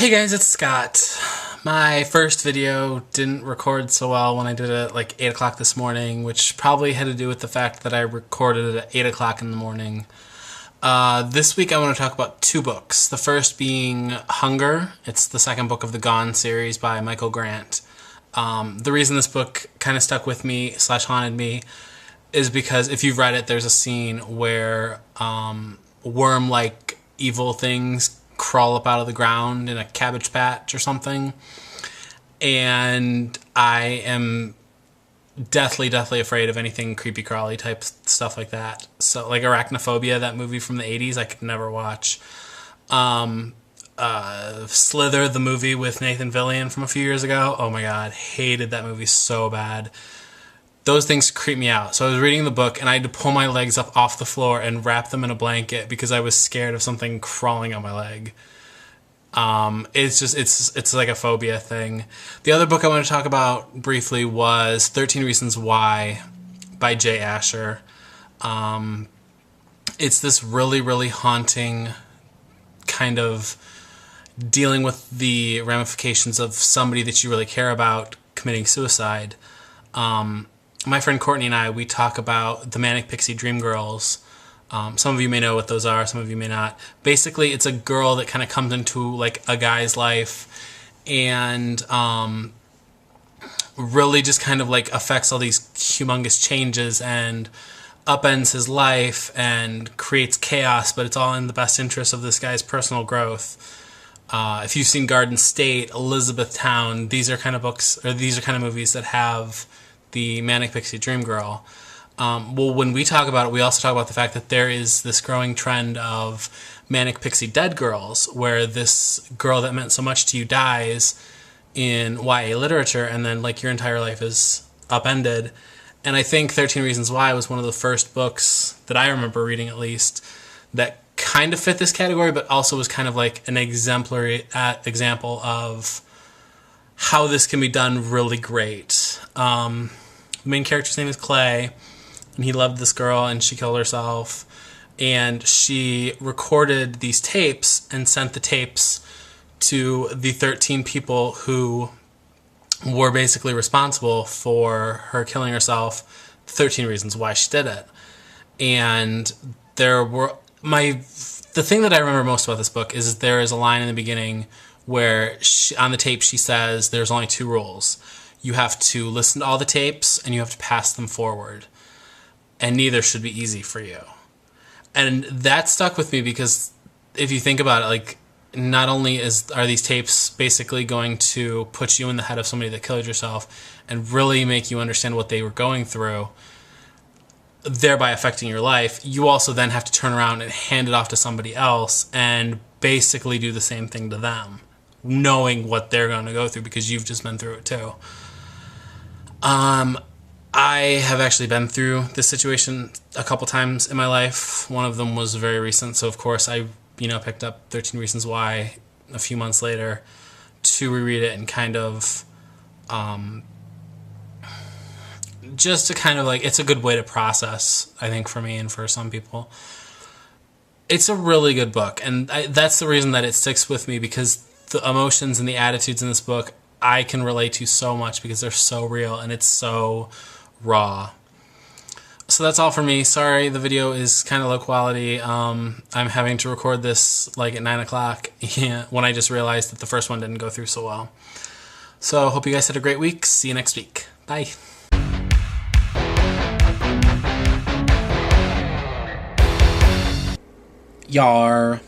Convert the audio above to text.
Hey guys, it's Scott. My first video didn't record so well when I did it at like 8 o'clock this morning, which probably had to do with the fact that I recorded it at 8 o'clock in the morning. This week I want to talk about two books. The first being Hunger. It's the second book of the Gone series by Michael Grant. The reason this book kind of stuck with me / haunted me is because if you've read it, there's a scene where worm-like evil things crawl up out of the ground in a cabbage patch or something. And I am deathly afraid of anything creepy crawly type stuff like that. So like Arachnophobia, that movie from the 80s, I could never watch. Slither, the movie with Nathan Fillion from a few years ago. Oh my god, hated that movie so bad. Those things creep me out. So I was reading the book and I had to pull my legs up off the floor and wrap them in a blanket because I was scared of something crawling on my leg. It's like a phobia thing. The other book I want to talk about briefly was 13 Reasons Why by Jay Asher. It's this really haunting kind of dealing with the ramifications of somebody that you really care about committing suicide. My friend Courtney and I, we talk about the Manic Pixie Dream Girls. Some of you may know what those are, some of you may not. Basically, it's a girl that kind of comes into like a guy's life and really just kind of like affects all these humongous changes and upends his life and creates chaos, but it's all in the best interest of this guy's personal growth. If you've seen Garden State, Elizabethtown, these are kind of books, or these are kind of movies that have the Manic Pixie Dream Girl. Well, when we talk about it, we also talk about the fact that there is this growing trend of Manic Pixie Dead Girls, where this girl that meant so much to you dies in YA literature, and then like your entire life is upended. And I think 13 Reasons Why was one of the first books that I remember reading, at least, that kind of fit this category, but also was kind of like an exemplary example of how this can be done really great. The main character's name is Clay, and he loved this girl, and she killed herself. And she recorded these tapes and sent the tapes to the 13 people who were basically responsible for her killing herself. 13 reasons why she did it. And there were the thing that I remember most about this book is there is a line in the beginning where on the tape she says there's only two rules. You have to listen to all the tapes and you have to pass them forward. And neither should be easy for you. And that stuck with me because if you think about it, like, not only are these tapes basically going to put you in the head of somebody that killed yourself and really make you understand what they were going through, thereby affecting your life, you also then have to turn around and hand it off to somebody else and basically do the same thing to them, knowing what they're going to go through because you've just been through it too. I have actually been through this situation a couple times in my life. One of them was very recent, so of course I picked up 13 Reasons Why a few months later to reread it and kind of just to kind of like, it's a good way to process, I think, for me and for some people. It's a really good book, and that's the reason that it sticks with me, because the emotions and the attitudes in this book I can relate to so much because they're so real and it's so raw. So that's all for me. Sorry, the video is kind of low quality. I'm having to record this like at 9 o'clock when I just realized that the first one didn't go through so well. So hope you guys had a great week. See you next week. Bye. Yar.